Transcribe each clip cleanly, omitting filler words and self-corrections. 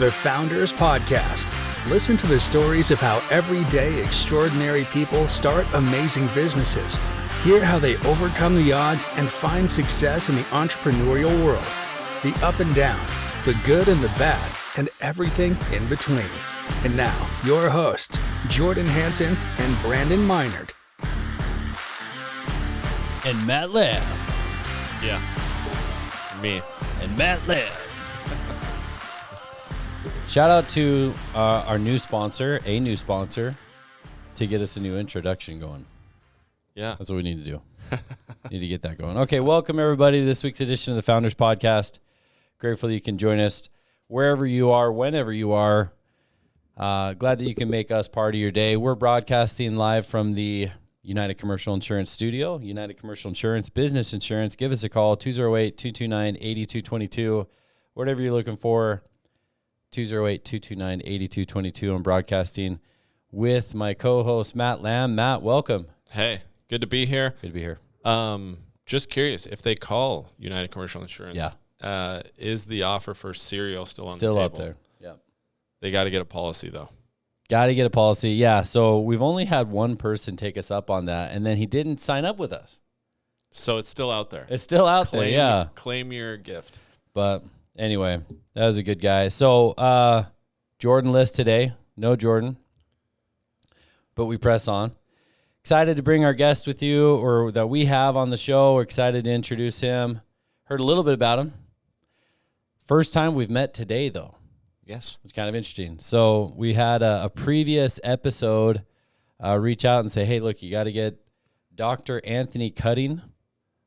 The Founders Podcast. Listen to the stories of how everyday extraordinary people start amazing businesses. Hear how they overcome the odds and find success in the entrepreneurial world. The up and down, the good and the bad, and everything in between. And now, your hosts, Jordan Hansen and Brandon Meinert. And Matt Lab. Yeah. Me. And Matt Lab. Shout out to our new sponsor, to get us a new introduction going. Yeah. That's what we need to do. Need to get that going. Okay, welcome everybody to this week's edition of the Founders Podcast. Grateful that you can join us wherever you are, whenever you are. Glad that you can make us part of your day. We're broadcasting live from the United Commercial Insurance Studio. United Commercial Insurance, business insurance. Give us a call, 208-229-8222. Whatever you're looking for, 208-229-8222. I'm broadcasting with my co-host, Matt Lamb. Matt, welcome. Hey, good to be here. Good to be here. Just curious, if they call United Commercial Insurance, yeah. Is the offer for cereal still on the table? table? Still up there, yeah. They got to get a policy, though. Got to get a policy, yeah. So we've only had one person take us up on that, and then he didn't sign up with us. So it's still out there. It's still out there, yeah. Claim your gift. But anyway, that was a good guy. So Jordan list today. No Jordan. But we press on. Excited to bring our guest with you, or that we have on the show. We're excited to introduce him. Heard a little bit about him. First time we've met today, though. Yes. It's kind of interesting. So we had a previous episode reach out and say, hey, look, you got to get Dr. Anthony Cutting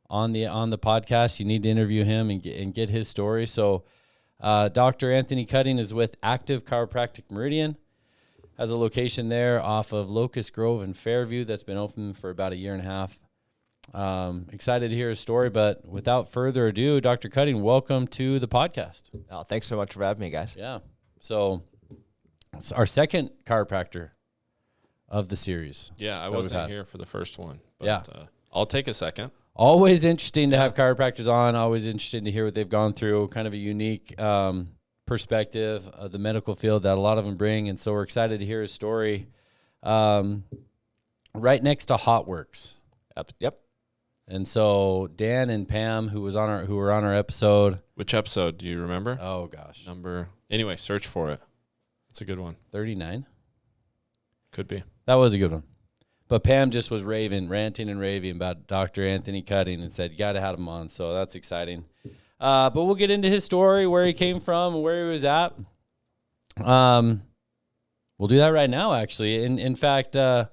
on the podcast. You need to interview him and get his story. So Dr. Anthony Cutting is with Active Chiropractic Meridian. Has a location there off of Locust Grove and Fairview that's been open for about a year and a half. Excited to hear his story, but without further ado, Dr. Cutting, welcome to the podcast. Oh, thanks so much for having me, guys. Yeah. So it's our second chiropractor of the series. Yeah, I wasn't here for the first one. But, yeah. I'll take a second. Always interesting to have chiropractors on. Always interesting to hear what they've gone through. Kind of a unique perspective of the medical field that a lot of them bring. And so we're excited to hear his story. Right next to Hot Works. Yep. And so Dan and Pam, who were on our episode. Which episode? Do you remember? Oh, gosh. Anyway, search for it. It's a good one. 39? Could be. That was a good one. But Pam just was ranting and raving about Dr. Anthony Cutting and said, you got to have him on. So that's exciting. But we'll get into his story, where he came from and where he was at. We'll do that right now, actually. In fact, why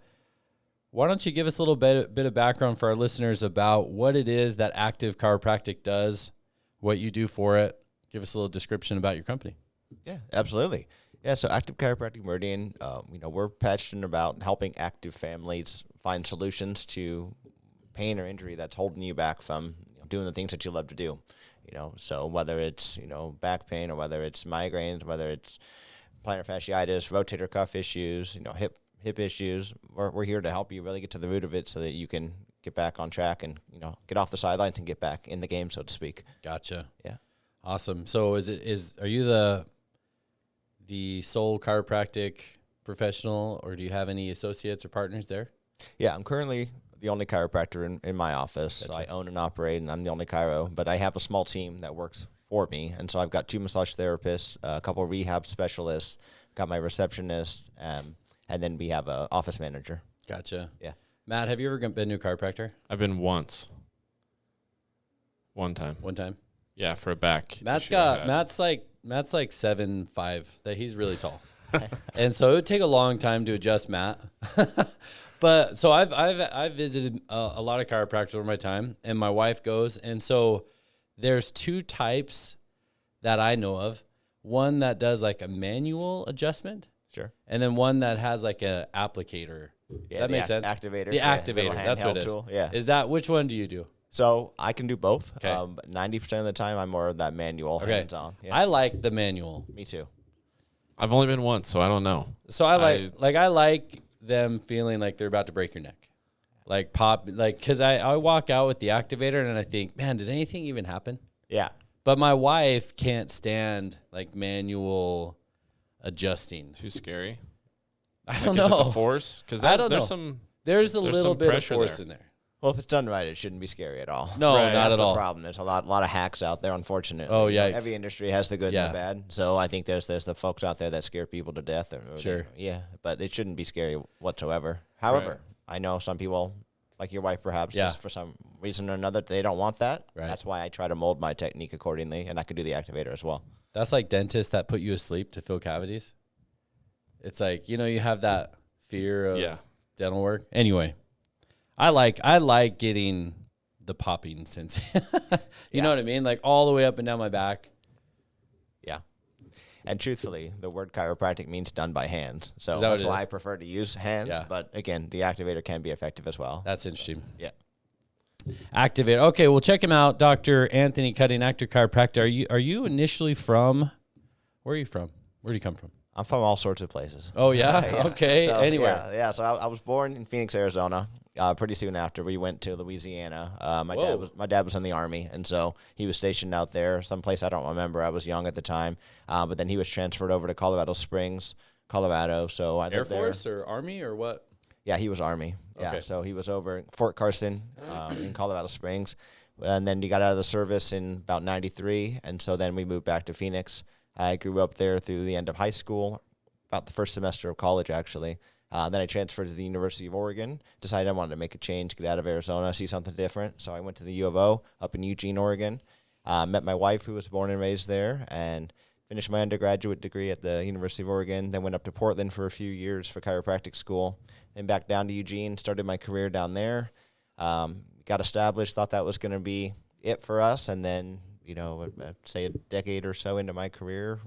don't you give us a little bit of background for our listeners about what it is that Active Chiropractic does, what you do for it. Give us a little description about your company. Yeah, absolutely. Yeah, so Active Chiropractic Meridian, we're passionate about helping active families find solutions to pain or injury that's holding you back from doing the things that you love to do. So whether it's, back pain, or whether it's migraines, whether it's plantar fasciitis, rotator cuff issues, hip issues, we're here to help you really get to the root of it so that you can get back on track and, get off the sidelines and get back in the game, so to speak. Gotcha. Yeah. Awesome. So are you the sole chiropractic professional, or do you have any associates or partners there? Yeah, I'm currently the only chiropractor in my office. Gotcha. So I own and operate, and I'm the only chiro, but I have a small team that works for me. And so I've got 2 massage therapists, a couple of rehab specialists, got my receptionist, and then we have an office manager. Gotcha. Yeah. Matt, have you ever been to a chiropractor? I've been once. One time. One time? Yeah, for a back. Matt's like 7'5". That he's really tall. And so it would take a long time to adjust Matt. But so I've visited a lot of chiropractors over my time, and my wife goes. And so there's 2 types that I know of. One that does like a manual adjustment. Sure. And then one that has like a applicator. Yeah, that makes sense? Activator. The activator. That's what it is. Tool. Yeah. Which one do you do? So I can do both. Okay. But 90% of the time, I'm more of that manual, hands-on. Yeah. I like the manual. Me too. I've only been once, so I don't know. So I like them feeling like they're about to break your neck. Like pop, like, because I walk out with the activator and I think, man, did anything even happen? Yeah. But my wife can't stand like manual adjusting. Too scary. I don't Is it know. the force? Because I don't there's know. some. There's a There's little some bit of pressure force there. in there. Well, if it's done right, it shouldn't be scary at all. No, Right. not That's at the all. problem. There's a lot of hacks out there, unfortunately. Oh, You know, yikes. every industry has the good Yeah. and the bad. So I think there's the folks out there that scare people to death. Sure. Yeah, but it shouldn't be scary whatsoever. However, I know some people, like your wife perhaps, Yeah. just for some reason or another, they don't want that. Right. That's why I try to mold my technique accordingly, and I can do the activator as well. That's like dentists that put you asleep to fill cavities. It's like, you have that fear of Yeah. dental work. Anyway, I like getting the popping sense. You know what I mean? Like all the way up and down my back. Yeah. And truthfully, the word chiropractic means done by hands. So Is that what that's it why is? I prefer to use hands. Yeah. But again, the activator can be effective as well. That's interesting. Yeah. Activate. Okay, well, check him out, Dr. Anthony Cutting, actor chiropractor. Are you initially from? Where are you from? Where do you come from? I'm from all sorts of places. Oh yeah. Yeah. Okay. So, Anywhere. Yeah. So I was born in Phoenix, Arizona. Pretty soon after we went to Louisiana. My dad was in the Army, and so he was stationed out there, someplace I don't remember. I was young at the time, but then he was transferred over to Colorado Springs, Colorado. So I Air lived there. Force or Army or what? Yeah, he was Army. Yeah, Okay. so he was over in Fort Carson in Colorado Springs. And then he got out of the service in about 93, and so then we moved back to Phoenix. I grew up there through the end of high school, about the first semester of college, actually. Then I transferred to the University of Oregon, decided I wanted to make a change, get out of Arizona, see something different. So I went to the U of O up in Eugene, Oregon, met my wife, who was born and raised there, and finished my undergraduate degree at the University of Oregon, then went up to Portland for a few years for chiropractic school, then back down to Eugene, started my career down there, got established, thought that was going to be it for us, and then, I'd say a decade or so into my career,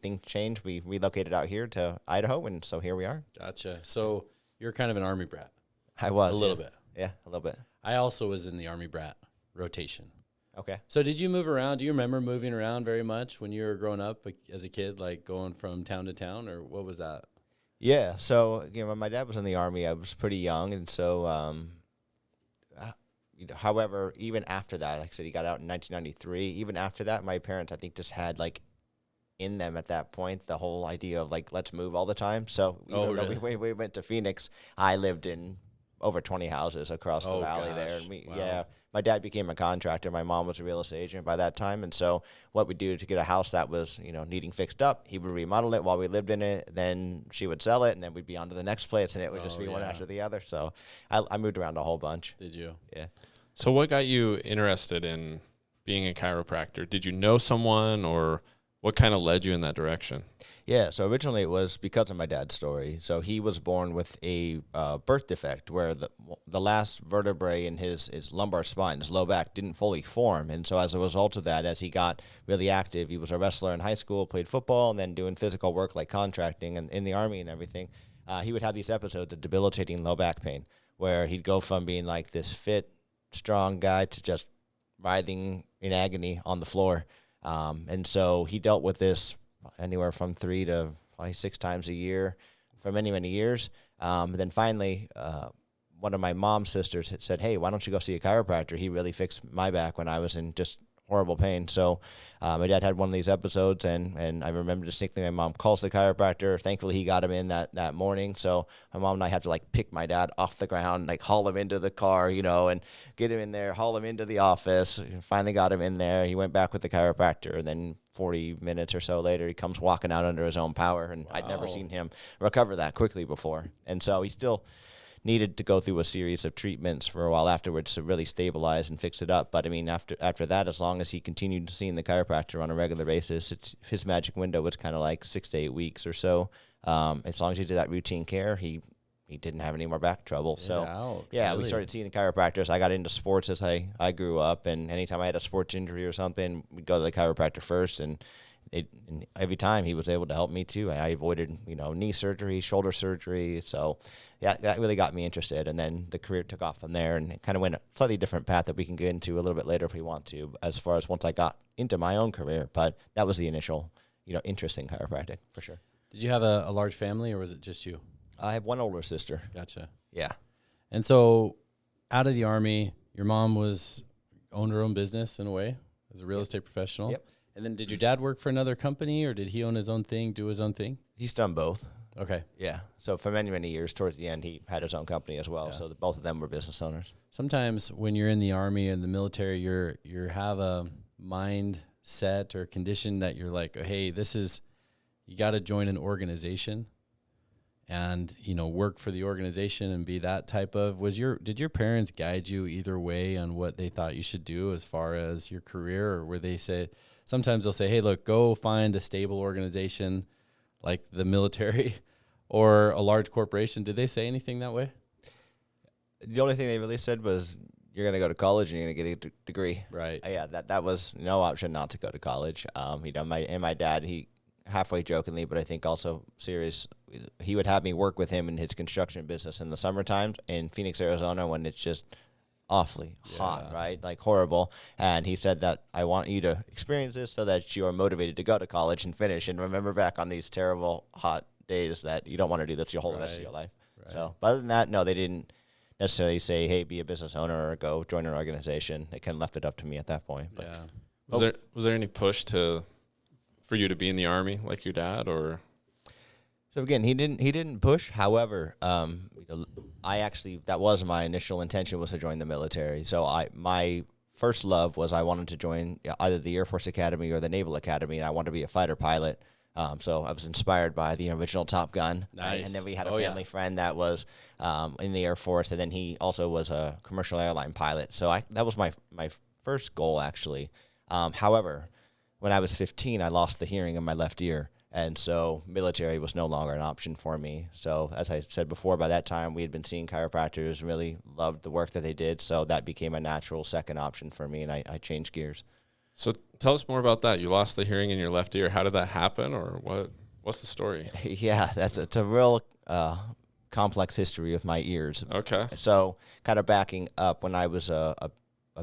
things changed. We relocated out here to Idaho, and so here we are. Gotcha. So you're kind of an Army brat. I was. A little yeah. bit. Yeah, a little bit. I also was in the Army brat rotation. Okay. So did you move around? Do you remember moving around very much when you were growing up as a kid, like going from town to town, or what was that? Yeah, so when my dad was in the Army, I was pretty young, and so however, even after that, like I said, he got out in 1993. Even after that, my parents, I think, just had in them at that point the whole idea of let's move all the time. So even though we went to Phoenix, I lived in over 20 houses across the valley there. And Wow. my dad became a contractor. My mom was a real estate agent by that time. And so what we do to get a house that was, needing fixed up, he would remodel it while we lived in it. Then she would sell it, and then we'd be on to the next place, and it would just be one after the other. So I moved around a whole bunch. Did you? Yeah. So what got you interested in being a chiropractor? Did you know someone, or what kind of led you in that direction? Yeah, so originally it was because of my dad's story. So he was born with a birth defect where the last vertebrae in his lumbar spine, his low back, didn't fully form. And so as a result of that, as he got really active, he was a wrestler in high school, played football, and then doing physical work like contracting and in the Army and everything. He would have these episodes of debilitating low back pain where he'd go from being like this fit, strong guy to just writhing in agony on the floor. And so he dealt with this anywhere from 3 to probably 6 times a year for many, many years. Then finally, one of my mom's sisters had said, hey, why don't you go see a chiropractor? He really fixed my back when I was in just horrible pain. So my dad had one of these episodes, and I remember distinctly my mom calls the chiropractor. Thankfully, he got him in that morning. So my mom and I had to pick my dad off the ground, haul him into the car, and get him in there, haul him into the office. Finally got him in there. He went back with the chiropractor, and then 40 minutes or so later, he comes walking out under his own power, and I'd never seen him recover that quickly before. And so he still needed to go through a series of treatments for a while afterwards to really stabilize and fix it up. But I mean, after that, as long as he continued seeing the chiropractor on a regular basis, his magic window was kind of 6 to 8 weeks or so. As long as he did that routine care, he didn't have any more back trouble. We started seeing the chiropractors. I got into sports as I grew up, and anytime I had a sports injury or something, we'd go to the chiropractor first, and every time he was able to help me too. I avoided, knee surgery, shoulder surgery. So yeah, that really got me interested. And then the career took off from there, and it kind of went a slightly different path that we can get into a little bit later if we want to, as far as once I got into my own career. But that was the initial, interest in chiropractic for sure. Did you have a large family, or was it just you? I have one older sister. Gotcha. Yeah. And so out of the Army, your mom owned her own business in a way as a real estate professional. Yep. And then did your dad work for another company, or did he own his own thing, do his own thing? He's done both. Okay. Yeah. So for many, many years, towards the end, he had his own company as well. Yeah. So both of them were business owners. Sometimes when you're in the Army and the military, you have a mindset or condition that you're like, hey, you got to join an organization and, work for the organization and be that type of, did your parents guide you either way on what they thought you should do as far as your career, or where sometimes they'll say, hey, look, go find a stable organization like the military or a large corporation? Did they say anything that way? The only thing they really said was, you're going to go to college and you're going to get a degree. Right. Yeah, that was no option not to go to college. My dad, he halfway jokingly, but I think also serious, he would have me work with him in his construction business in the summertime in Phoenix, Arizona, when it's just awfully hot, right? Like horrible. And he said that I want you to experience this so that you are motivated to go to college and finish and remember back on these terrible hot days that you don't want to do this your whole rest of your life. Right. So, but other than that, no, they didn't necessarily say, hey, be a business owner or go join an organization. They kind of left it up to me at that point. But Was there any push for you to be in the Army like your dad, or? So again, he didn't push. However, that was my initial intention, was to join the military. So my first love was I wanted to join either the Air Force Academy or the Naval Academy, and I wanted to be a fighter pilot. So I was inspired by the original Top Gun. Nice. Right? And then we had a family friend that was in the Air Force, and then he also was a commercial airline pilot. So that was my first goal, actually. However, when I was 15, I lost the hearing in my left ear. And so military was no longer an option for me. So as I said before, by that time we had been seeing chiropractors, really loved the work that they did. So that became a natural second option for me, and I changed gears. So tell us more about that. You lost the hearing in your left ear. How did that happen, or what's the story? Yeah, it's a real complex history of my ears. Okay. So kind of backing up, when I was a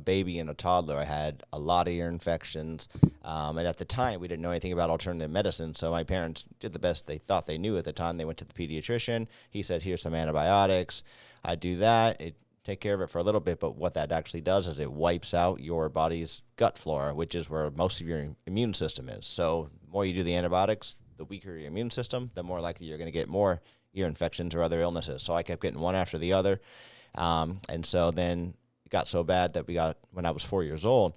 baby and a toddler, I had a lot of ear infections. And at the time, we didn't know anything about alternative medicine. So my parents did the best they thought they knew at the time. They went to the pediatrician. He said, here's some antibiotics. I do that. It take care of it for a little bit. But what that actually does is it wipes out your body's gut flora, which is where most of your immune system is. So the more you do the antibiotics, the weaker your immune system, the more likely you're going to get more ear infections or other illnesses. So I kept getting one after the other. And so then it got so bad that when I was 4 years old,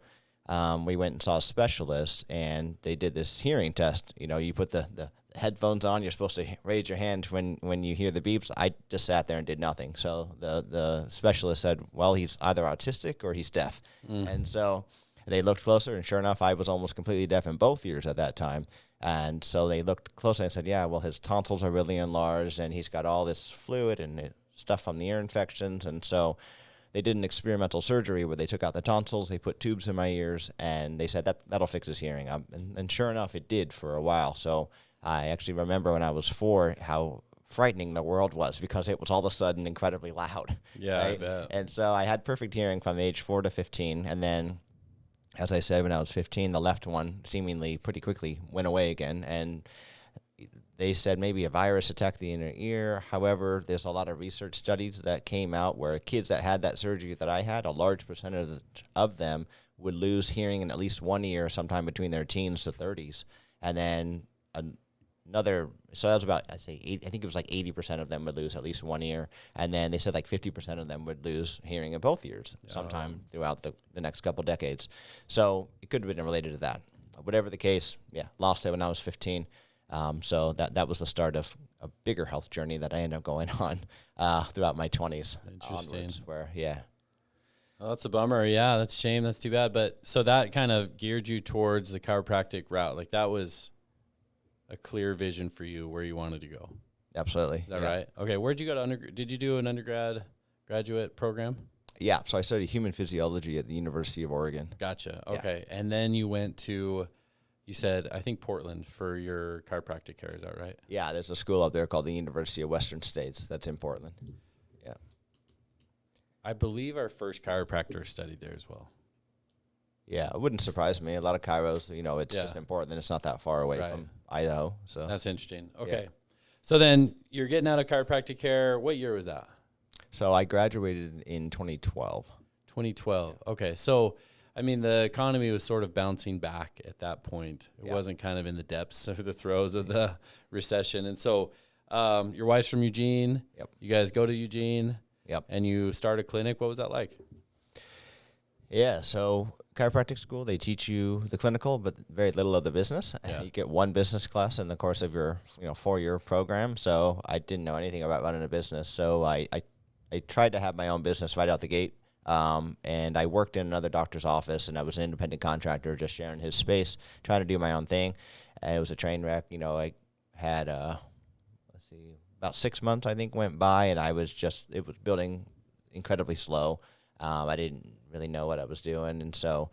we went and saw a specialist, and they did this hearing test. You put the headphones on, you're supposed to raise your hand when you hear the beeps. I just sat there and did nothing. So the specialist said, well, he's either autistic or he's deaf. And so they looked closer, and sure enough, I was almost completely deaf in both ears at that time. And so they looked closer and said, yeah, well, his tonsils are really enlarged, and he's got all this fluid and stuff from the ear infections. And so they did an experimental surgery where they took out the tonsils, they put tubes in my ears, and they said that'll fix his hearing. And sure enough, it did for a while. So I actually remember when I was 4 how frightening the world was, because it was all of a sudden incredibly loud. Yeah, right? I bet. And so I had perfect hearing from age 4 to 15, and then, as I said, when I was 15, the left one seemingly pretty quickly went away again, and they said maybe a virus attacked the inner ear. However, there's a lot of research studies that came out where kids that had that surgery that I had, a large percentage of them would lose hearing in at least one ear sometime between their teens to 30s. And then so that was about, I think it was like 80% of them would lose at least one ear. And then they said like 50% of them would lose hearing in both ears sometime throughout the next couple decades. So it could have been related to that. Whatever the case, lost it when I was 15. So that was the start of a bigger health journey that I ended up going on throughout my 20s onwards. Well, that's a bummer. Yeah, that's a shame. That's too bad. But so that kind of geared you towards the chiropractic route. Like that was a clear vision for you where you wanted to go. Absolutely. Is that right? Okay. Where'd you go to undergrad? Did you do an graduate program? Yeah. So I studied human physiology at the University of Oregon. Gotcha. Okay. Yeah. And then you went to, you said, I think Portland for your chiropractic care. Is that right? Yeah. There's a school up there called the University of Western States that's in Portland. Yeah. I believe our first chiropractor studied there as well. Yeah, it wouldn't surprise me. A lot of chiros, it's just important, and it's not that far away from Idaho. So that's interesting. Okay. Yeah. So then you're getting out of chiropractic care. What year was that? So I graduated in 2012. 2012. Okay. So I mean, the economy was sort of bouncing back at that point. It Yeah. wasn't kind of in the depths of the throes of the recession. And so your wife's from Eugene. Yep. You guys go to Eugene. Yep. And you start a clinic. What was that like? Yeah, so chiropractic school, they teach you the clinical, but very little of the business. Yeah. You get one business class in the course of your 4-year program. So I didn't know anything about running a business. So I tried to have my own business right out the gate. And I worked in another doctor's office, and I was an independent contractor, just sharing his space, trying to do my own thing. And it was a train wreck. I had, about 6 months, I think, went by, and it was building incredibly slow. I didn't really know what I was doing, and so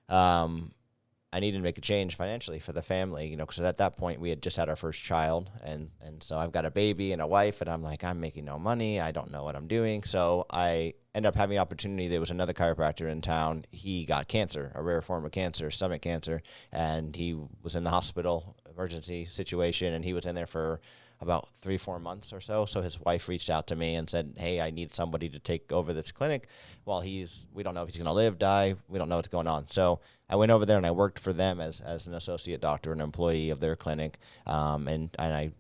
I needed to make a change financially for the family, because at that point we had just had our first child, and so I've got a baby and a wife, and I'm like, I'm making no money. I don't know what I'm doing. So I ended up having the opportunity. There was another chiropractor in town. He got cancer, a rare form of cancer, stomach cancer, and he was in the hospital emergency situation, and he was in there for about 3-4 months or so. So his wife reached out to me and said, hey, I need somebody to take over this clinic while we don't know if he's going to live, die. We don't know what's going on. So I went over there and I worked for them as an associate doctor, an employee of their clinic. And I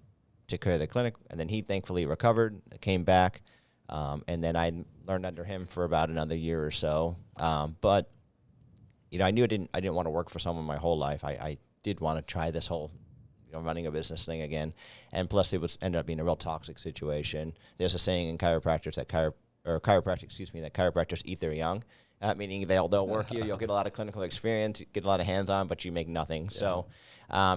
took care of the clinic, and then he thankfully recovered, came back. And then I learned under him for about another year or so. But I knew I didn't want to work for someone my whole life. I did want to try this whole running a business thing again. And plus it ended up being a real toxic situation. There's a saying in chiropractors that chiropractors eat their young, meaning they'll work you. You'll get a lot of clinical experience, get a lot of hands-on, but you make nothing. Yeah. So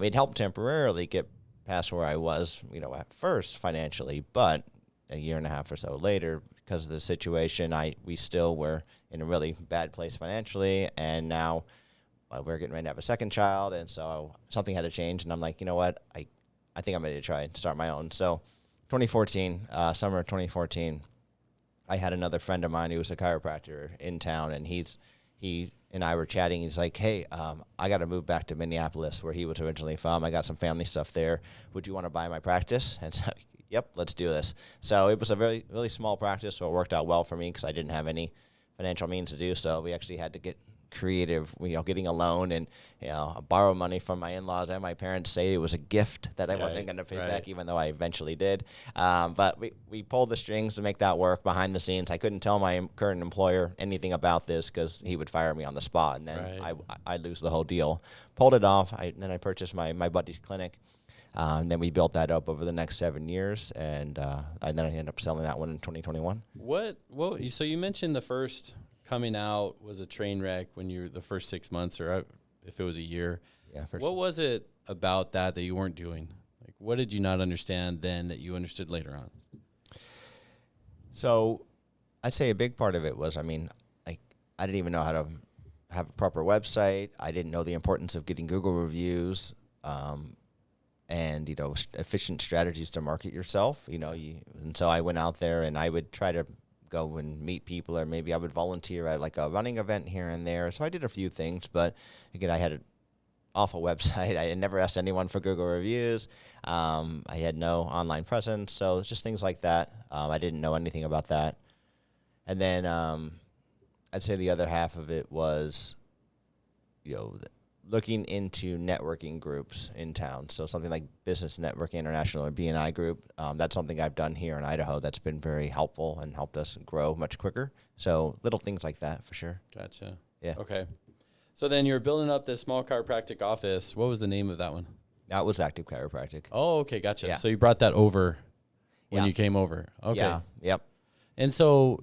it helped temporarily get past where I was, at first financially, but a year and a half or so later, because of the situation, we still were in a really bad place financially, and now we're getting ready to have a second child, and so something had to change, and I'm like, you know what, I think I'm ready to try and start my own. So 2014, summer of 2014, I had another friend of mine who was a chiropractor in town, and he and I were chatting. He's like, hey, I got to move back to Minneapolis, where he was originally from. I got some family stuff there. Would you want to buy my practice? And so, yep, let's do this. So it was a very, really small practice, so it worked out well for me because I didn't have any financial means to do so. We actually had to get creative, getting a loan and borrow money from my in-laws and my parents, say it was a gift that I wasn't going to pay back, even though I eventually did. But we pulled the strings to make that work behind the scenes. I couldn't tell my current employer anything about this because he would fire me on the spot, and then I'd lose the whole deal. Pulled it off. Then I purchased my buddy's clinic. And then we built that up over the next 7 years, and then I ended up selling that one in 2021. So you mentioned the first coming out was a train wreck when you were the first 6 months, or if it was a year. Yeah. What was it about that you weren't doing? Like, what did you not understand then that you understood later on? So I'd say a big part of it was, I didn't even know how to have a proper website. I didn't know the importance of getting Google reviews, and efficient strategies to market yourself. And so I went out there and I would try to go and meet people, or maybe I would volunteer at like a running event here and there. So I did a few things, but again, I had an awful website. I had never asked anyone for Google reviews. I had no online presence. So it's just things like that. I didn't know anything about that. And then I'd say the other half of it was, looking into networking groups in town. So something like Business Network International or BNI Group. That's something I've done here in Idaho that's been very helpful and helped us grow much quicker. So little things like that for sure. Gotcha. Yeah. Okay. So then you're building up this small chiropractic office. What was the name of that one? That was Active Chiropractic. Oh, okay. Gotcha. Yeah. So you brought that over when you came over. Okay. Yeah. Yep. And so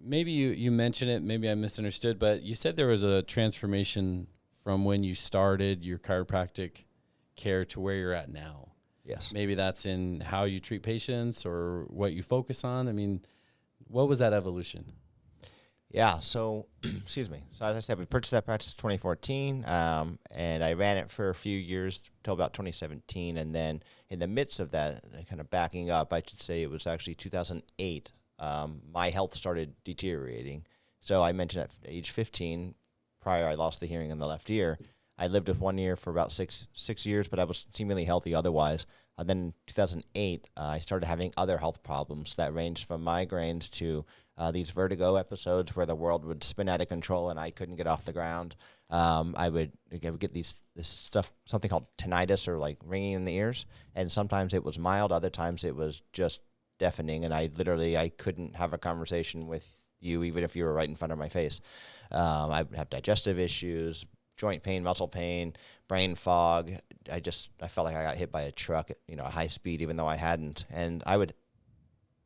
maybe you mentioned it, maybe I misunderstood, but you said there was a transformation from when you started your chiropractic care to where you're at now. Yes. Maybe that's in how you treat patients or what you focus on. I mean, what was that evolution? Yeah. So, excuse me. So as I said, we purchased that practice in 2014, and I ran it for a few years till about 2017. And then in the midst of that, kind of backing up, I should say it was actually 2008, my health started deteriorating. So I mentioned at age 15, prior, I lost the hearing in the left ear. I lived with one ear for about six years, but I was seemingly healthy otherwise. Then in 2008, I started having other health problems that ranged from migraines to these vertigo episodes where the world would spin out of control and I couldn't get off the ground. I would get this stuff, something called tinnitus, or like ringing in the ears. And sometimes it was mild, other times it was just deafening. And I couldn't have a conversation with you even if you were right in front of my face. I would have digestive issues, joint pain, muscle pain, brain fog. I felt like I got hit by a truck at, a high speed, even though I hadn't. And I would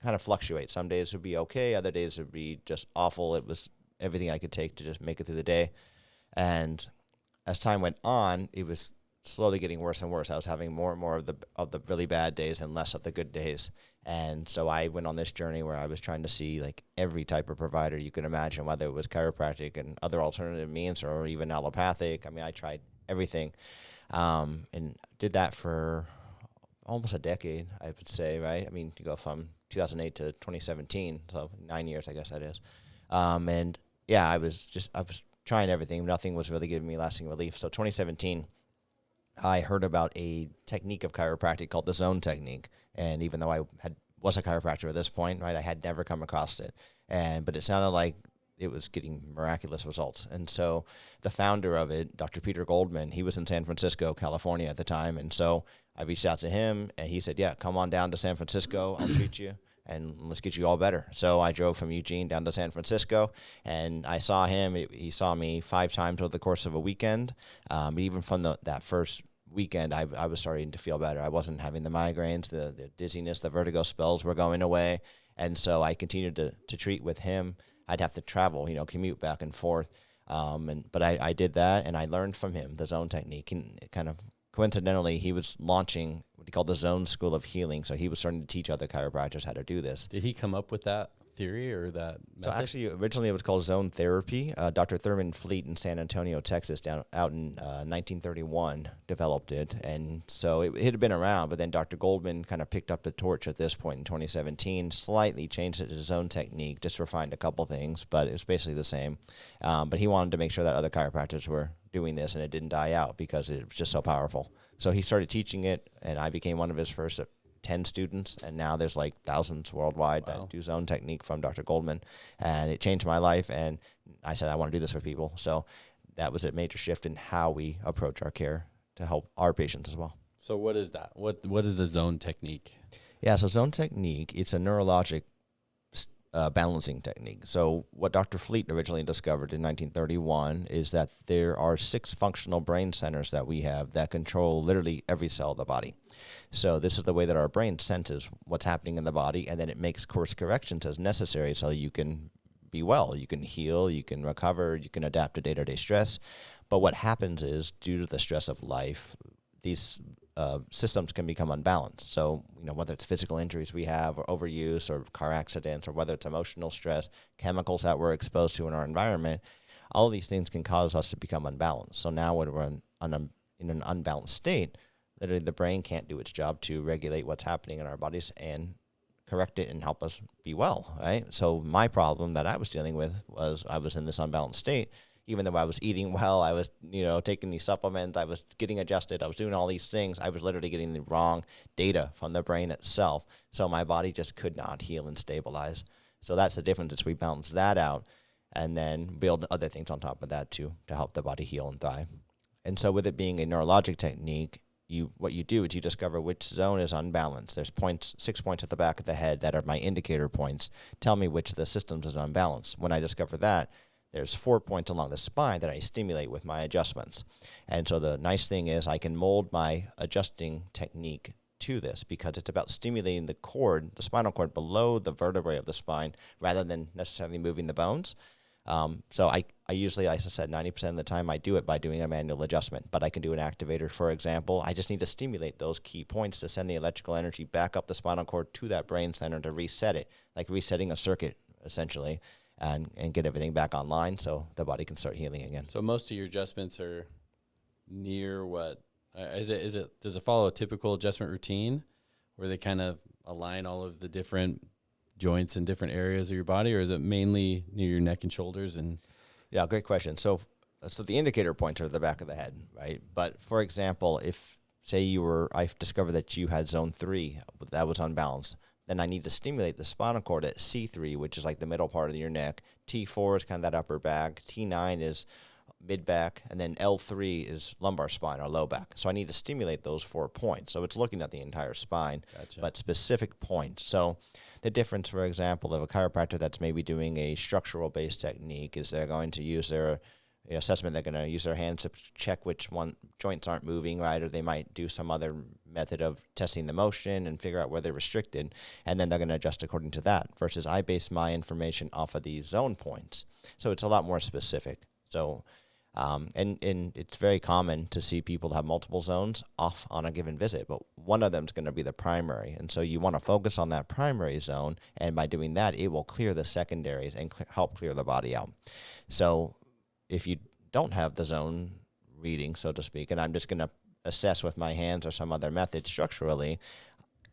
kind of fluctuate. Some days would be okay. Other days would be just awful. It was everything I could take to just make it through the day. And as time went on, it was slowly getting worse and worse. I was having more and more of the really bad days and less of the good days. And so I went on this journey where I was trying to see like every type of provider you can imagine, whether it was chiropractic and other alternative means or even allopathic. I mean, I tried everything, and did that for almost a decade, I would say, right? I mean, you go from 2008 to 2017, so 9 years, I guess that is. And yeah, I was trying everything. Nothing was really giving me lasting relief. So 2017, I heard about a technique of chiropractic called the zone technique. And even though I was a chiropractor at this point, right, I had never come across it. But it sounded like it was getting miraculous results. And so the founder of it, Dr. Peter Goldman, he was in San Francisco, California at the time. And so I reached out to him and he said, yeah, come on down to San Francisco. I'll treat you and let's get you all better. So I drove from Eugene down to San Francisco and I saw him. He saw me 5 times over the course of a weekend. Even from that first weekend, I was starting to feel better. I wasn't having the migraines, the dizziness, the vertigo spells were going away. And so I continued to treat with him. I'd have to travel, commute back and forth. But I did that and I learned from him the zone technique. And kind of coincidentally, he was launching what he called the Zone School of Healing. So he was starting to teach other chiropractors how to do this. Did he come up with that theory or that method? So actually, originally it was called zone therapy. Dr. Thurman Fleet in San Antonio, Texas, out in 1931, developed it. And so it had been around, but then Dr. Goldman kind of picked up the torch at this point in 2017, slightly changed it to zone technique, just refined a couple things, but it was basically the same. But he wanted to make sure that other chiropractors were doing this and it didn't die out because it was just so powerful. So he started teaching it, and I became one of his first 10 students, and now there's like thousands worldwide that do zone technique from Dr. Goldman, and it changed my life, and I said I want to do this for people. So that was a major shift in how we approach our care to help our patients as well. So what is that? What is the zone technique? Yeah, so zone technique, it's a neurologic balancing technique. So what Dr. Fleet originally discovered in 1931 is that there are 6 functional brain centers that we have that control literally every cell of the body. So this is the way that our brain senses what's happening in the body, and then it makes course corrections as necessary so you can be well, you can heal, you can recover, you can adapt to day-to-day stress. But what happens is, due to the stress of life, these systems can become unbalanced. So, whether it's physical injuries we have or overuse or car accidents, or whether it's emotional stress, chemicals that we're exposed to in our environment, all of these things can cause us to become unbalanced. So now when we're in an unbalanced state, literally the brain can't do its job to regulate what's happening in our bodies and correct it and help us be well, right? So my problem that I was dealing with was I was in this unbalanced state. Even though I was eating well, I was, taking these supplements, I was getting adjusted, I was doing all these things, I was literally getting the wrong data from the brain itself. So my body just could not heal and stabilize. So that's the difference, is we balance that out and then build other things on top of that too to help the body heal and thrive. And so with it being a neurologic technique, what you do is you discover which zone is unbalanced. There's 6 points at the back of the head that are my indicator points. Tell me which of the systems is unbalanced. When I discover that, there's 4 points along the spine that I stimulate with my adjustments. And so the nice thing is I can mold my adjusting technique to this because it's about stimulating the spinal cord below the vertebrae of the spine rather than necessarily moving the bones. So I usually, as I said, 90% of the time I do it by doing a manual adjustment, but I can do an activator, for example. I just need to stimulate those key points to send the electrical energy back up the spinal cord to that brain center to reset it, like resetting a circuit, essentially. And get everything back online so the body can start healing again. So most of your adjustments are near what? Does it follow a typical adjustment routine where they kind of align all of the different joints in different areas of your body, or is it mainly near your neck and shoulders? And yeah, great question. So the indicator points are the back of the head, right? But for example, if say I discovered that you had zone 3 that was unbalanced, then I need to stimulate the spinal cord at C3, which is like the middle part of your neck. T4 is kind of that upper back. T9 is mid back, and then L3 is lumbar spine or low back. So I need to stimulate those 4 points. So it's looking at the entire spine, but specific points. So the difference, for example, of a chiropractor that's maybe doing a structural based technique is they're going to use their assessment. They're going to use their hands to check which joints aren't moving right, or they might do some other method of testing the motion and figure out where they're restricted, and then they're going to adjust according to that. Versus I base my information off of these zone points, so it's a lot more specific. So, and it's very common to see people have multiple zones off on a given visit, but one of them is going to be the primary, and so you want to focus on that primary zone, and by doing that, it will clear the secondaries and help clear the body out. So if you don't have the zone reading, so to speak, and I'm just going to assess with my hands or some other method structurally,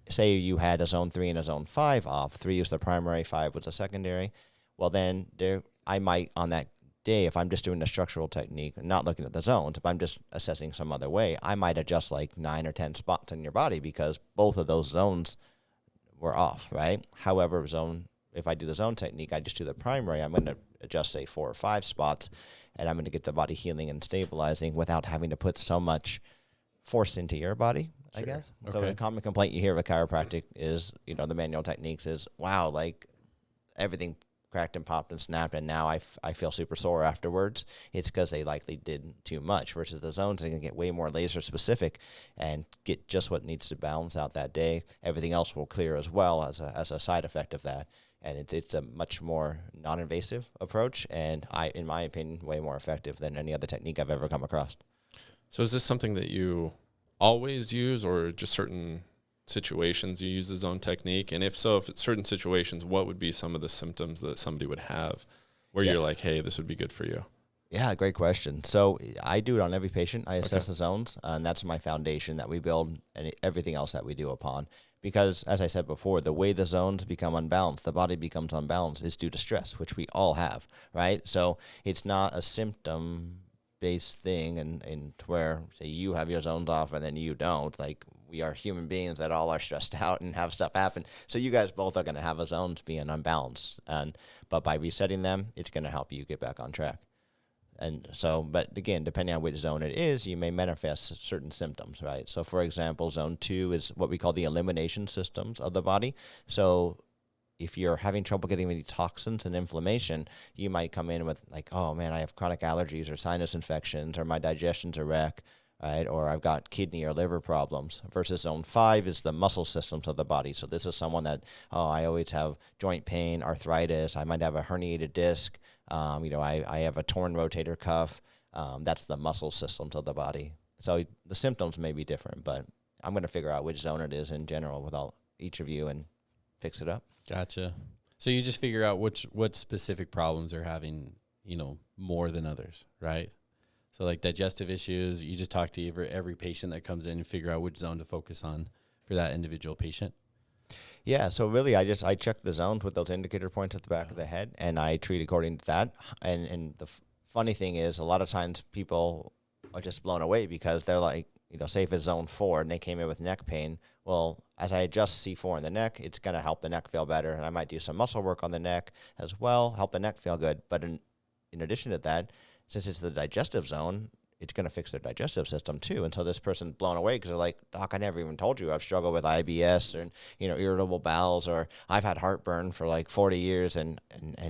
say you had a zone 3 and a zone 5 off. 3 was the primary, 5 was the secondary. Well, then I might, on that day, if I'm just doing a structural technique, not looking at the zones, if I'm just assessing some other way, I might adjust like 9 or 10 spots in your body because both of those zones were off, right? However, if I do the zone technique, I just do the primary, I'm going to adjust, say, 4 or 5 spots, and I'm going to get the body healing and stabilizing without having to put so much force into your body, I guess. Okay. So the common complaint you hear with chiropractic is, the manual techniques is, wow, like everything cracked and popped and snapped, and now I feel super sore afterwards. It's because they likely did too much, versus the zones, they can get way more laser specific and get just what needs to balance out that day. Everything else will clear as well as a side effect of that. And it's a much more non-invasive approach, and in my opinion, way more effective than any other technique I've ever come across. So is this something that you always use, or just certain situations you use the zone technique? And if so, if it's certain situations, what would be some of the symptoms that somebody would have where you're like, hey, this would be good for you? Yeah, great question. So I do it on every patient. I assess the zones, and that's my foundation that we build and everything else that we do upon. Because, as I said before, the way the zones become unbalanced, the body becomes unbalanced, is due to stress, which we all have, right? So it's not a symptom-based thing, and where, say, you have your zones off and then you don't. Like, we are human beings that all are stressed out and have stuff happen. So you guys both are going to have a zones being unbalanced. But by resetting them, it's going to help you get back on track. And so, but again, depending on which zone it is, you may manifest certain symptoms, right? So, for example, zone 2 is what we call the elimination systems of the body. So if you're having trouble getting any toxins and inflammation, you might come in with like, oh man, I have chronic allergies or sinus infections, or my digestion's a wreck, right? Or I've got kidney or liver problems. Versus zone 5 is the muscle systems of the body. So this is someone that, I always have joint pain, arthritis. I might have a herniated disc. I have a torn rotator cuff. That's the muscle systems of the body. So the symptoms may be different, but I'm going to figure out which zone it is in general with each of you and fix it up. Gotcha. So you just figure out what specific problems are having, more than others, right? So like digestive issues, you just talk to every patient that comes in and figure out which zone to focus on for that individual patient. Yeah, so really I check the zones with those indicator points at the back of the head, and I treat according to that. And the funny thing is, a lot of times people are just blown away because they're like, say if it's zone 4 and they came in with neck pain, well, as I adjust C4 in the neck, it's going to help the neck feel better, and I might do some muscle work on the neck as well, help the neck feel good. But in addition to that, since it's the digestive zone, it's going to fix their digestive system too. And so this person's blown away because they're like, Doc, I never even told you I've struggled with IBS or, irritable bowels, or I've had heartburn for like 40 years and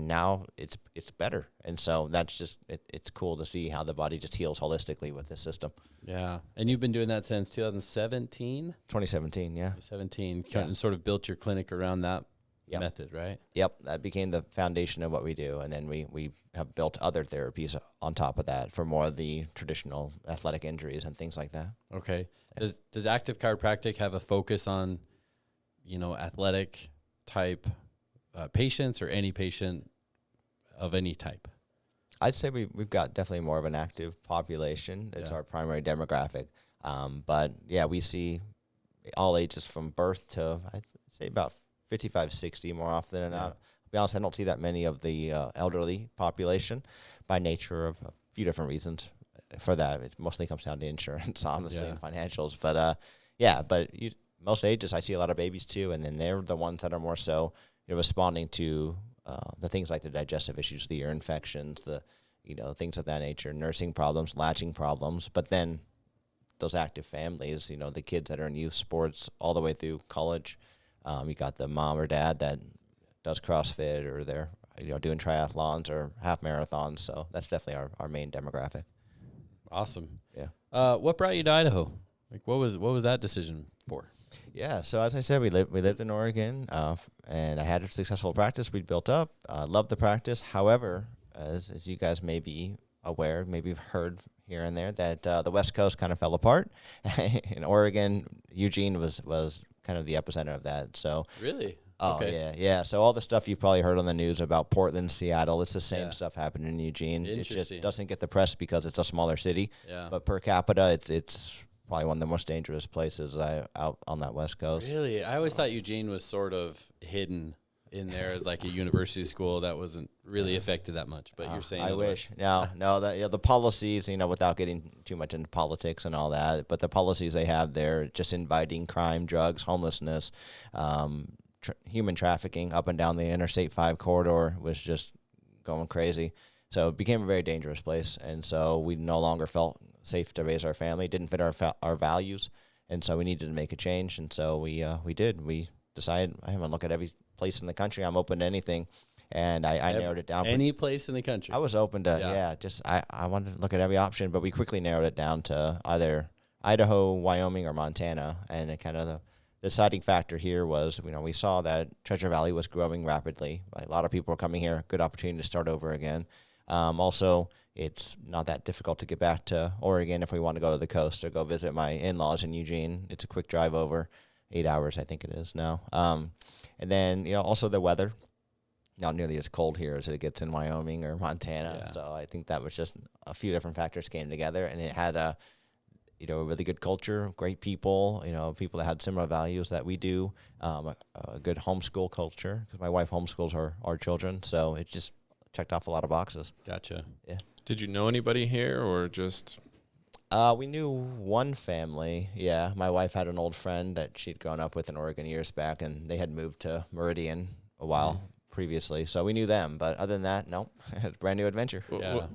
now it's better. And so that's just, it's cool to see how the body just heals holistically with this system. Yeah. And you've been doing that since 2017? 2017, yeah. 2017, and sort of built your clinic around that method, right? Yep, that became the foundation of what we do, and then we have built other therapies on top of that for more of the traditional athletic injuries and things like that. Okay. Does Active Chiropractic have a focus on, athletic type patients, or any patient of any type? I'd say we've got definitely more of an active population. It's our primary demographic. But yeah, we see all ages from birth to, I'd say, about 55, 60 more often than not. To be honest, I don't see that many of the elderly population by nature of a few different reasons for that. It mostly comes down to insurance, honestly, and financials. But most ages, I see a lot of babies too, and then they're the ones that are more so responding to the things like the digestive issues, the ear infections, the things of that nature, nursing problems, latching problems. But then those active families, the kids that are in youth sports all the way through college, you got the mom or dad that does CrossFit, or they're doing triathlons or half marathons. So that's definitely our main demographic. Awesome. Yeah. What brought you to Idaho? Like, what was that decision for? Yeah, so as I said, we lived in Oregon, and I had a successful practice we'd built up. Loved the practice. However, as you guys may be aware, maybe you've heard here and there, that the West Coast kind of fell apart. In Oregon, Eugene was kind of the epicenter of that. So Really? Oh, Okay. yeah. So all the stuff you've probably heard on the news about Portland, Seattle, it's the same Yeah. stuff happening in Eugene. It just Interesting. doesn't get the press because it's a smaller city. Yeah. But per capita, it's probably one of the most dangerous places out on that West Coast. Really? I always thought Eugene was sort of hidden in there as like a university school that wasn't really affected that much. But you're saying I otherwise. wish. No, the policies, without getting too much into politics and all that, but the policies they have there, just inviting crime, drugs, homelessness, human trafficking up and down the Interstate 5 corridor was just going crazy. So it became a very dangerous place, and so we no longer felt safe to raise our family. It didn't fit our values, and so we needed to make a change, and so we did. We decided, I'm going to look at every place in the country. I'm open to anything, and I narrowed it down. Any place in the country. I was open to, I wanted to look at every option, but we quickly narrowed it down to either Idaho, Wyoming, or Montana, and it kind of the deciding factor here was, we saw that Treasure Valley was growing rapidly. A lot of people were coming here, good opportunity to start over again. Also, it's not that difficult to get back to Oregon if we want to go to the coast or go visit my in-laws in Eugene. It's a quick drive over, 8 hours, I think it is now. And then, also the weather, not nearly as cold here as it gets in Wyoming or Montana. Yeah. So I think that was just a few different factors came together, and it had a really good culture, great people, people that had similar values that we do, a good homeschool culture, because my wife homeschools our children. So it just checked off a lot of boxes. Gotcha. Yeah. Did you know anybody here, or just? We knew one family. Yeah. My wife had an old friend that she'd grown up with in Oregon years back, and they had moved to Meridian a while previously. So we knew them. But other than that, no, it's a brand new adventure. Yeah.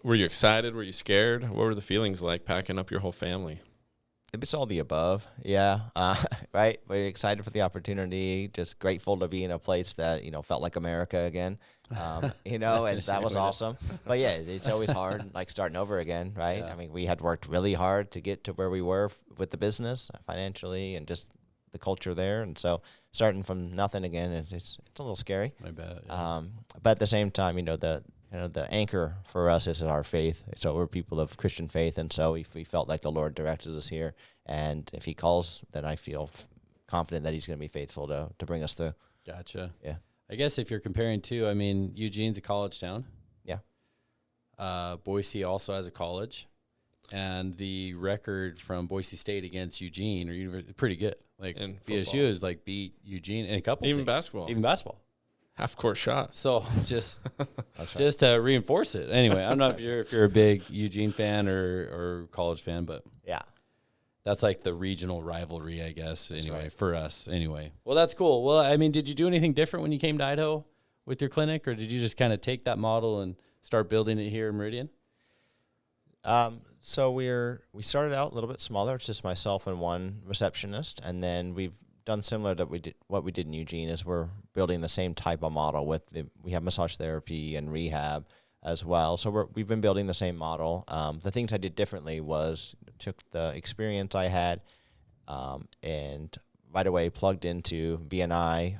Were you excited? Were you scared? What were the feelings like packing up your whole family? It's all the above. Yeah. Right. We're excited for the opportunity. Just grateful to be in a place that, felt like America again. And that was awesome. But yeah, it's always hard, like starting over again. Right. Yeah. I mean, we had worked really hard to get to where we were with the business financially and just the culture there. And so starting from nothing again, it's a little scary. I bet. Yeah. But at the same time, the anchor for us is our faith. So we're people of Christian faith, and so if we felt like the Lord directs us here, and if He calls, then I feel confident that He's going to be faithful to bring us through. Gotcha. Yeah. I guess if you're comparing two, I mean, Eugene's a college town. Yeah. Boise also has a college, and the record from Boise State against Eugene or pretty good. Like In BSU football. is like beat Eugene in a couple. Even things. basketball. Even basketball. Half court shot. So just That's right. just to reinforce it. Anyway, I'm not sure if you're a big Eugene fan or college fan, but Yeah. that's like the regional rivalry, I guess. That's Anyway, right. for us. Anyway, well, that's cool. Well, I mean, did you do anything different when you came to Idaho with your clinic, or did you just kind of take that model and start building it here in Meridian? So we started out a little bit smaller. It's just myself and one receptionist, and then we've done similar to what we did in Eugene. Is we're building the same type of model we have massage therapy and rehab as well. So we've been building the same model. The things I did differently was took the experience I had and right away plugged into BNI,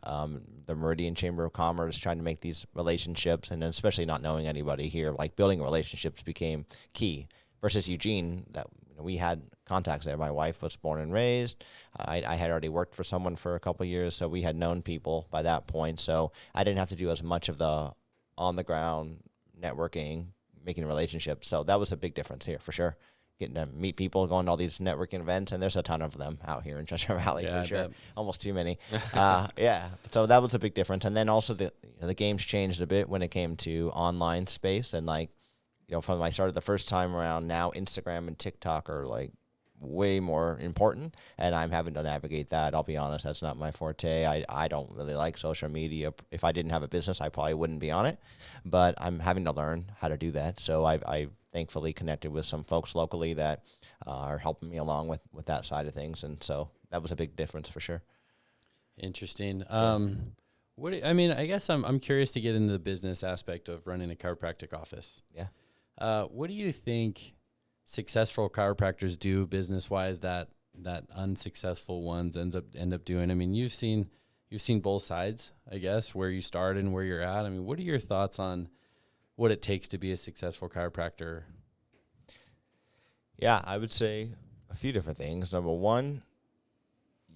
the Meridian Chamber of Commerce, trying to make these relationships, and then especially not knowing anybody here, like building relationships became key. Versus Eugene, that we had contacts there. My wife was born and raised. I had already worked for someone for a couple of years, so we had known people by that point. So I didn't have to do as much of the on-the-ground networking, making relationships. So that was a big difference here for sure. Getting to meet people, going to all these networking events, and there's a ton of them out here in Treasure Valley Yeah, I for sure. bet. Almost too many. Yeah, so that was a big difference. And then also the games changed a bit when it came to online space, and from when I started the first time around, now Instagram and TikTok are like way more important, and I'm having to navigate that. I'll be honest, that's not my forte. I don't really like social media. If I didn't have a business, I probably wouldn't be on it, but I'm having to learn how to do that. So I've thankfully connected with some folks locally that are helping me along with that side of things, and so that was a big difference for sure. Interesting. I guess I'm curious to get into the business aspect of running a chiropractic office. Yeah. What do you think successful chiropractors do business wise that unsuccessful ones end up doing? I mean, you've seen both sides, I guess, where you started and where you're at. I mean, what are your thoughts on what it takes to be a successful chiropractor? Yeah, I would say a few different things. Number one,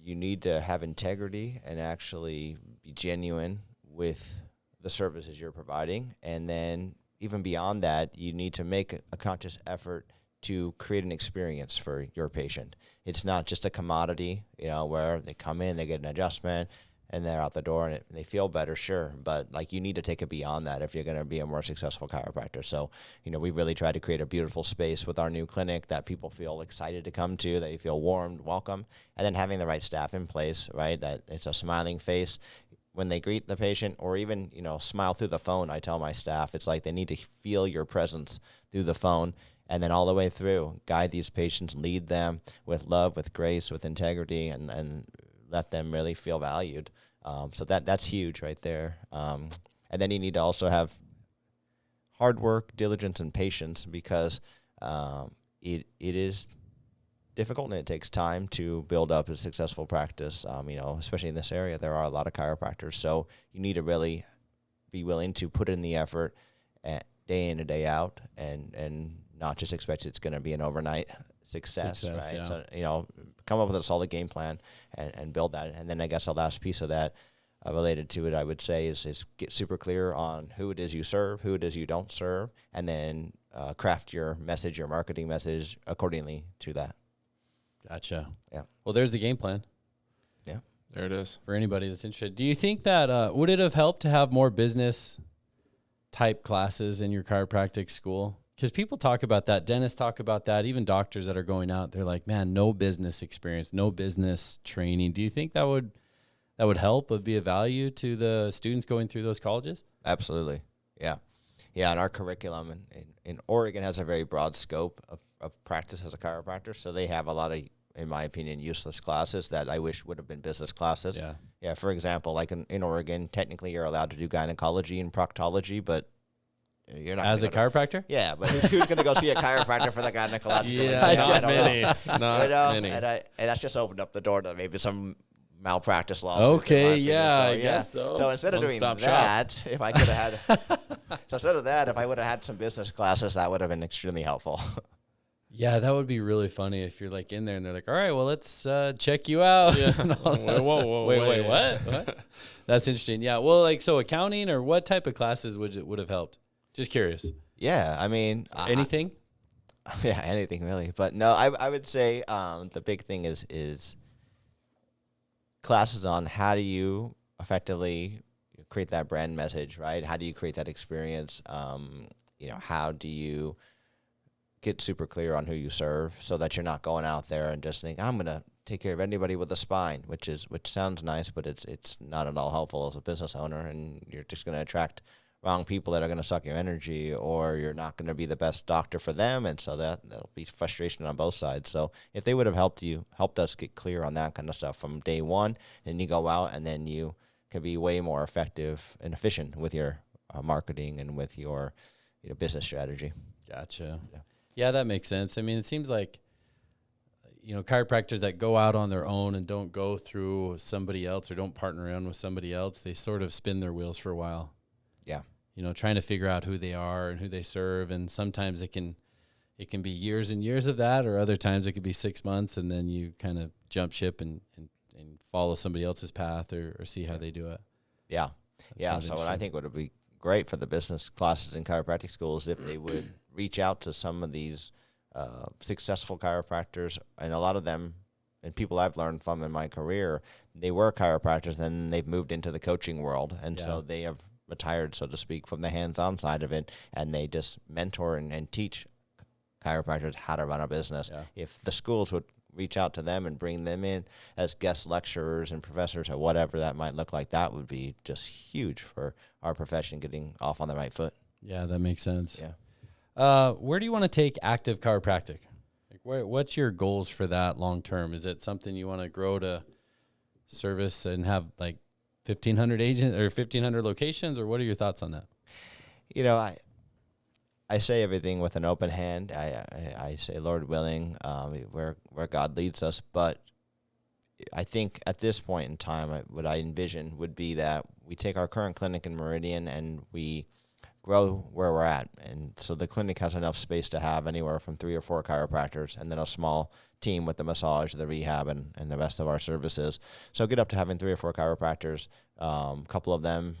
you need to have integrity and actually be genuine with the services you're providing. And then even beyond that, you need to make a conscious effort to create an experience for your patient. It's not just a commodity, where they come in, they get an adjustment, and they're out the door and they feel better, sure. But you need to take it beyond that if you're going to be a more successful chiropractor. So, we really try to create a beautiful space with our new clinic that people feel excited to come to, they feel warmed, welcome, and then having the right staff in place, right? That it's a smiling face when they greet the patient, or even, smile through the phone. I tell my staff, it's like they need to feel your presence through the phone. And then all the way through, guide these patients, lead them with love, with grace, with integrity, and let them really feel valued. So that's huge right there. And then you need to also have hard work, diligence, and patience, because it is difficult and it takes time to build up a successful practice. Especially in this area, there are a lot of chiropractors. So you need to really be willing to put in the effort day in and day out, and not just expect it's going to be an overnight success, right? Yeah. So, come up with a solid game plan and build that. And then I guess the last piece of that related to it, I would say, is get super clear on who it is you serve, who it is you don't serve, and then craft your message, your marketing message accordingly to that. Gotcha. Yeah. Well, there's the game plan. Yeah. There it is. For anybody that's interested. Do you think that, would it have helped to have more business type classes in your chiropractic school? Because people talk about that, dentists talk about that, even doctors that are going out, they're like, man, no business experience, no business training. Do you think that would help, would be a value to the students going through those colleges? Absolutely. Yeah. Yeah, and our curriculum in Oregon has a very broad scope of practice as a chiropractor, so they have a lot of, in my opinion, useless classes that I wish would have been business classes. Yeah. Yeah, for example, like in Oregon, technically you're allowed to do gynecology and proctology, but you're not as a chiropractor. Yeah, but who's going to go see a chiropractor for the gynecological? Yeah, not many. Not many. And that's just opened up the door to maybe some malpractice lawsuit. Okay, yeah, I guess so. So instead of doing that, if I could have had, so instead of that, if I would have had some business classes, that would have been extremely helpful. Yeah, that would be really funny if you're like in there and they're like, all right, well, let's check you out. Yeah. Whoa, wait, what? That's interesting. Yeah, well, so accounting or what type of classes would have helped? Just curious. Yeah, I mean, anything? Yeah, anything really. But no, I would say the big thing is classes on how do you effectively create that brand message, right? How do you create that experience? How do you get super clear on who you serve so that you're not going out there and just think, I'm going to take care of anybody with a spine, which sounds nice, but it's not at all helpful as a business owner, and you're just going to attract wrong people that are going to suck your energy, or you're not going to be the best doctor for them, and so that'll be frustration on both sides. So if they would have helped us get clear on that kind of stuff from day one, then you go out and then you can be way more effective and efficient with your marketing and with your business strategy. Gotcha. Yeah, that makes sense. I mean, it seems like chiropractors that go out on their own and don't go through somebody else or don't partner around with somebody else, they sort of spin their wheels for a while. Yeah. Trying to figure out who they are and who they serve. And sometimes it can be years and years of that, or other times it could be 6 months and then you kind of jump ship and follow somebody else's path or see how they do it. Yeah. Yeah. So what I think would be great for the business classes in chiropractic schools if they would reach out to some of these successful chiropractors, and a lot of them, and people I've learned from in my career, they were chiropractors and they've moved into the coaching world. And so they have retired, so to speak, from the hands-on side of it, and they just mentor and teach chiropractors how to run a business. Yeah. If the schools would reach out to them and bring them in as guest lecturers and professors or whatever that might look like, that would be just huge for our profession getting off on the right foot. Yeah, that makes sense. Yeah. Where do you want to take active chiropractic? Like, what's your goals for that long term? Is it something you want to grow to service and have like 1,500 agents or 1,500 locations, or what are your thoughts on that? You know, I say everything with an open hand. I say, Lord willing, where God leads us. But I think at this point in time, what I envision would be that we take our current clinic in Meridian and we grow where we're at. And so the clinic has enough space to have anywhere from 3 or 4 chiropractors, and then a small team with the massage, the rehab, and the rest of our services. So get up to having 3 or 4 chiropractors, a couple of them,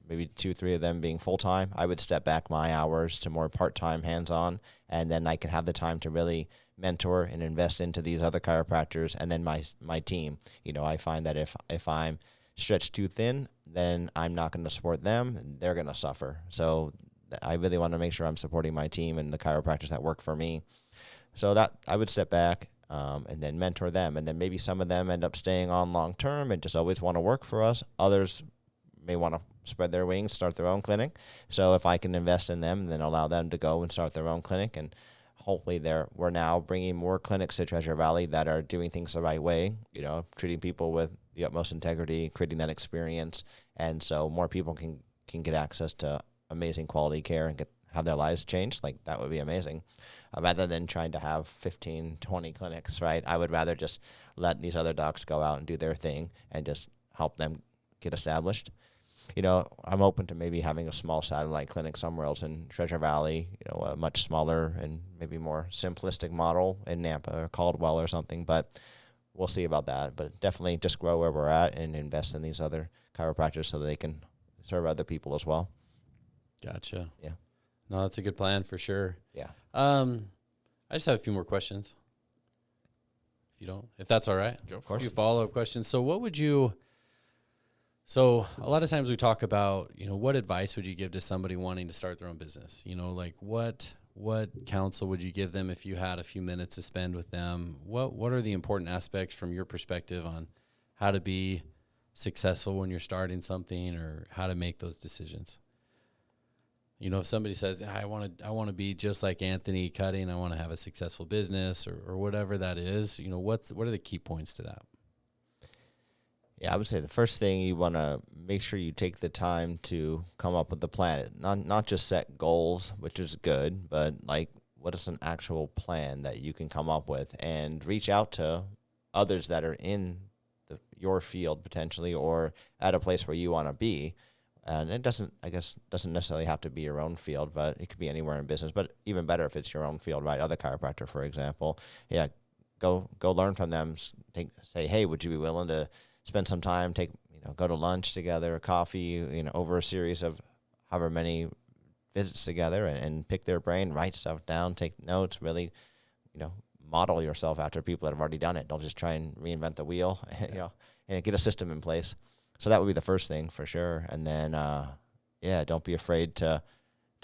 maybe 2, 3 of them being full-time. I would step back my hours to more part-time hands-on, and then I can have the time to really mentor and invest into these other chiropractors and then my team. You know, I find that if I'm stretched too thin, then I'm not going to support them. They're going to suffer. So I really want to make sure I'm supporting my team and the chiropractors that work for me. So that I would step back and then mentor them. And then maybe some of them end up staying on long-term and just always want to work for us. Others may want to spread their wings, start their own clinic. So if I can invest in them, then allow them to go and start their own clinic. And hopefully we're now bringing more clinics to Treasure Valley that are doing things the right way, you know, treating people with the utmost integrity, creating that experience. And so more people can get access to amazing quality care and have their lives changed. Like, that would be amazing. Rather than trying to have 15, 20 clinics, right? I would rather just let these other docs go out and do their thing and just help them get established. You know, I'm open to maybe having a small satellite clinic somewhere else in Treasure Valley, you know, a much smaller and maybe more simplistic model in Nampa or Caldwell or something, but we'll see about that. But definitely just grow where we're at and invest in these other chiropractors so that they can serve other people as well. Gotcha. Yeah. No, that's a good plan for sure. Yeah. I just have a few more questions. If that's all right. Go A few follow-up questions. So a lot of times we talk about, you know, what advice would you give to somebody wanting to start their own business? You know, like what counsel would you give them if you had a few minutes to spend with them? What are the important aspects from your perspective on how to be successful when you're starting something, or how to make those decisions? You know, if somebody says, I want to be just like Anthony Cutting, I want to have a successful business, or whatever that is, you know, what are the key points to that? Yeah, I would say the first thing, you want to make sure you take the time to come up with the plan. Not just set goals, which is good, but like, what is an actual plan that you can come up with, and reach out to others that are in your field potentially, or at a place where you want to be. And it doesn't necessarily have to be your own field, but it could be anywhere in business. But even better if it's your own field, right? Other chiropractor, for example. Yeah, go learn from them. Say, hey, would you be willing to spend some time, go to lunch together, coffee, over a series of however many visits together, and pick their brain, write stuff down, take notes, really, model yourself after people that have already done it. Don't just try and reinvent the wheel, and get a system in place. So that would be the first thing for sure. And then, don't be afraid to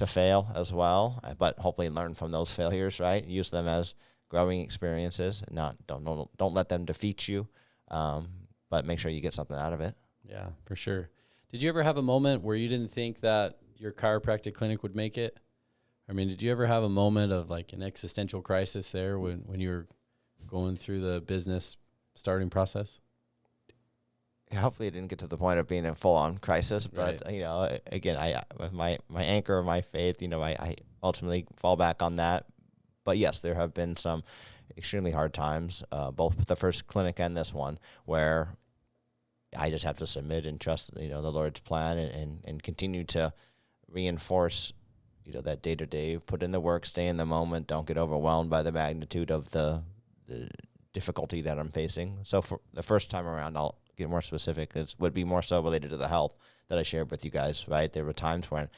fail as well, but hopefully learn from those failures, right? Use them as growing experiences. Don't let them defeat you. But make sure you get something out of it. Yeah, for sure. Did you ever have a moment where you didn't think that your chiropractic clinic would make it? I mean, did you ever have a moment of like an existential crisis there when you were going through the business starting process? Hopefully it didn't get to the point of being a full-on crisis, but, right. Again, I with my anchor of my faith, I ultimately fall back on that. But yes, there have been some extremely hard times, both with the first clinic and this one, where I just have to submit and trust, the Lord's plan, and continue to reinforce, that day-to-day, put in the work, stay in the moment, don't get overwhelmed by the magnitude of the difficulty that I'm facing. So for the first time around, I'll get more specific. It would be more so related to the health that I shared with you guys, right? There were times when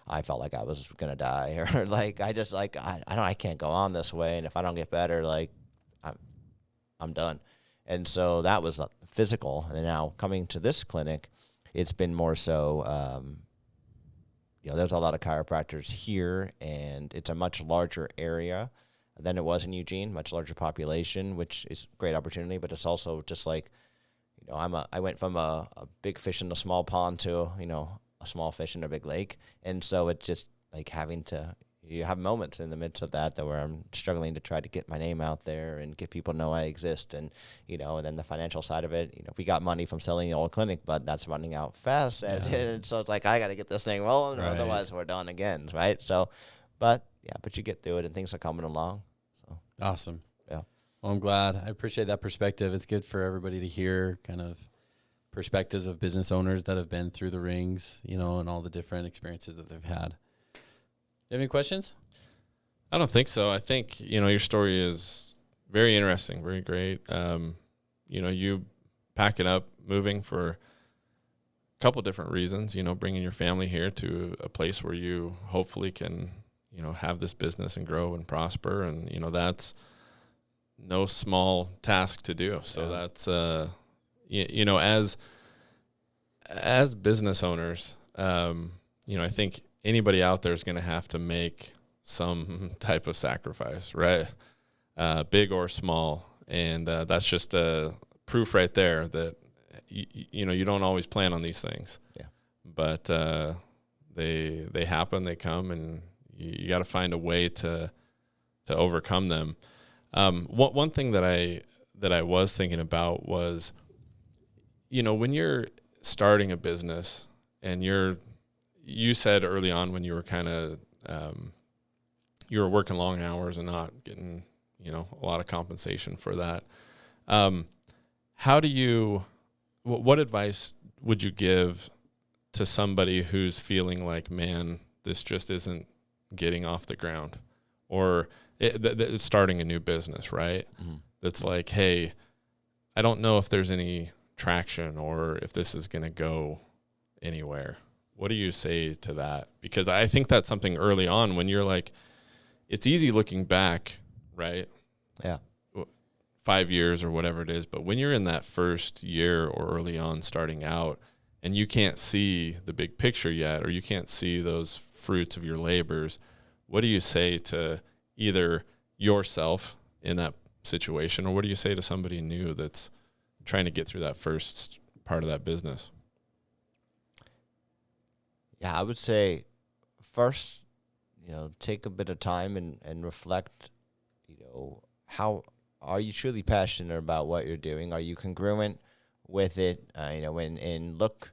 I felt like I was going to die, or I can't go on this way. And if I don't get better, I'm done. And so that was physical. And now coming to this clinic, it's been more so, there's a lot of chiropractors here, and it's a much larger area than it was in Eugene, much larger population, which is a great opportunity, but it's also just like, I went from a big fish in a small pond to, a small fish in a big lake. And so it's just like you have moments in the midst of that where I'm struggling to try to get my name out there and get people to know I exist. And, and then the financial side of it, we got money from selling the old clinic, but that's running out fast. And so it's like, I got to get this thing rolling, or otherwise we're done again. Right. So, but you get through it and things are coming along. So Awesome. Yeah. Well, I'm glad. I appreciate that perspective. It's good for everybody to hear kind of perspectives of business owners that have been through the rings, and all the different experiences that they've had. You have any questions? I don't think so. I think, your story is very interesting, very great. You pack it up, moving for a couple different reasons, bringing your family here to a place where you hopefully can, have this business and grow and prosper. And, that's no small task to do. So that's, as business owners, I think anybody out there is going to have to make some type of sacrifice, right? Big or small. And that's just a proof right there that, you don't always plan on these things. Yeah. But they happen, they come, and you got to find a way to overcome them. One thing that I was thinking about was, when you're starting a business and you said early on when you were kind of, you were working long hours and not getting, a lot of compensation for that. What advice would you give to somebody who's feeling like, man, this just isn't getting off the ground, or it's starting a new business, right? Mm-hmm. That's like, hey, I don't know if there's any traction or if this is going to go anywhere. What do you say to that? Because I think that's something early on when you're like, it's easy looking back, right? Yeah. 5 years or whatever it is. But when you're in that first year or early on starting out and you can't see the big picture yet, or you can't see those fruits of your labors, what do you say to either yourself in that situation, or what do you say to somebody new that's trying to get through that first part of that business? Yeah, I would say first, take a bit of time and reflect, how are you truly passionate about what you're doing? Are you congruent with it? And look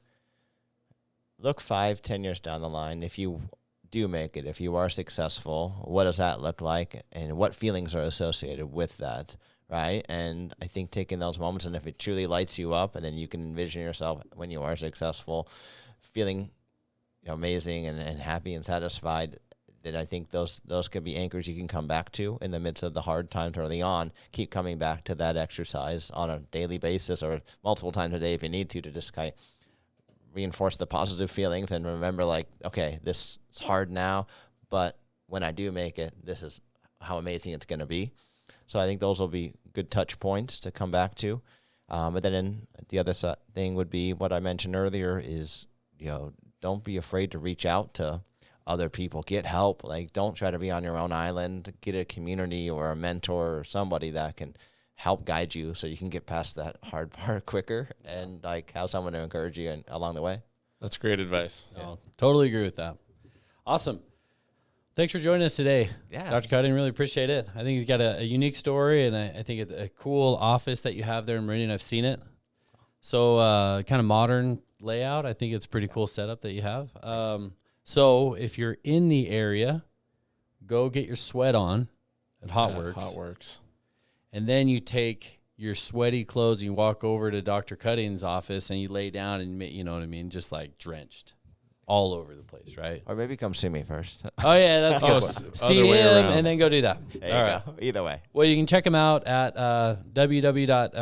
5-10 years down the line. If you do make it, if you are successful, what does that look like? And what feelings are associated with that? Right. And I think taking those moments, and if it truly lights you up, and then you can envision yourself when you are successful, feeling amazing and happy and satisfied, then I think those could be anchors you can come back to in the midst of the hard times early on. Keep coming back to that exercise on a daily basis or multiple times a day if you need to just kind of reinforce the positive feelings and remember, like, okay, this is hard now, but when I do make it, this is how amazing it's going to be. So I think those will be good touch points to come back to. But then the other thing would be what I mentioned earlier is, don't be afraid to reach out to other people, get help. Like, don't try to be on your own island. Get a community or a mentor or somebody that can help guide you so you can get past that hard part quicker, and like have someone to encourage you along the way. That's great advice. Oh, totally agree with that. Awesome. Thanks for joining us today. Yeah. Dr. Cutting, really appreciate it. I think he's got a unique story, and I think it's a cool office that you have there in Meridian. I've seen it. So kind of modern layout. I think it's a pretty cool setup that you have. So if you're in the area, go get your sweat on at HotWorks. HotWorks. And then you take your sweaty clothes and you walk over to Dr. Cutting's office and you lay down and, you know what I mean, just like drenched all over the place, right? Or maybe come see me first. Oh, yeah, that's good. See him and then go do that. All right. Either way. Well, you can check him out at on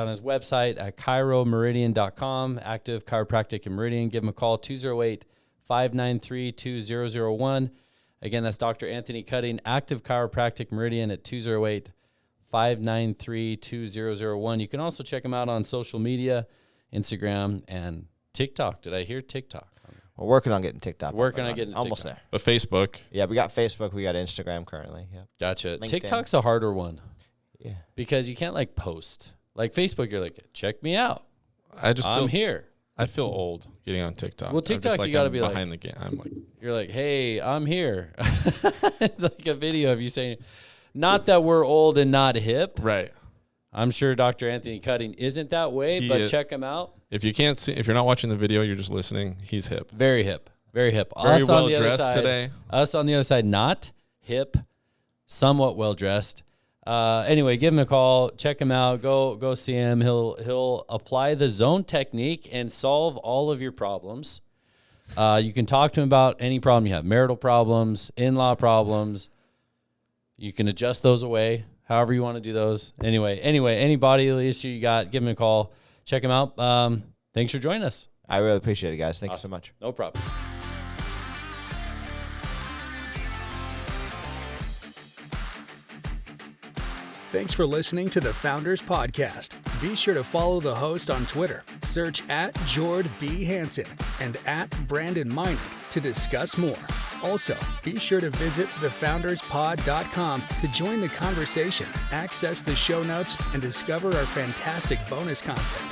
his website at chiromeridian.com, Active Chiropractic in Meridian. Give him a call, 208-593-2001. Again, that's Dr. Anthony Cutting, Active Chiropractic Meridian at 208-593-2001. You can also check him out on social media, Instagram and TikTok. Did I hear TikTok? We're working on getting TikTok. Working on getting almost TikTok. there. But Facebook. Yeah, we got Facebook. We got Instagram currently. Yeah. Gotcha. LinkedIn. TikTok's a harder one Yeah. because you can't like post. Like Facebook, you're like, check me out. I just I'm here. I feel old getting on TikTok. Well, I'm just TikTok, you gotta I'm be behind the game. I'm like, You're like, hey, I'm here. It's like a video of you saying, not that we're old and not hip. right. I'm sure Dr. Anthony Cutting isn't that way, but check him out. If you can't see, if you're not watching the video, you're just listening. He's hip. Very hip. Very hip. Very Us on well the other dressed side- today. Us on the other side, not hip, somewhat well dressed. Anyway, give him a call. Check him out. Go see him. He'll apply the zone technique and solve all of your problems. You can talk to him about any problem you have, marital problems, in-law problems. You can adjust those away, however you want to do those. Anyway, any body issue you got, give him a call. Check him out. Thanks for joining us. I really appreciate it, guys. Thank you so much. No problem. Thanks for listening to the Founders Podcast. Be sure to follow the host on Twitter. Search @JordB Hansen and @BrandonMinard to discuss more. Also, be sure to visit thefounderspod.com to join the conversation, access the show notes, and discover our fantastic bonus content.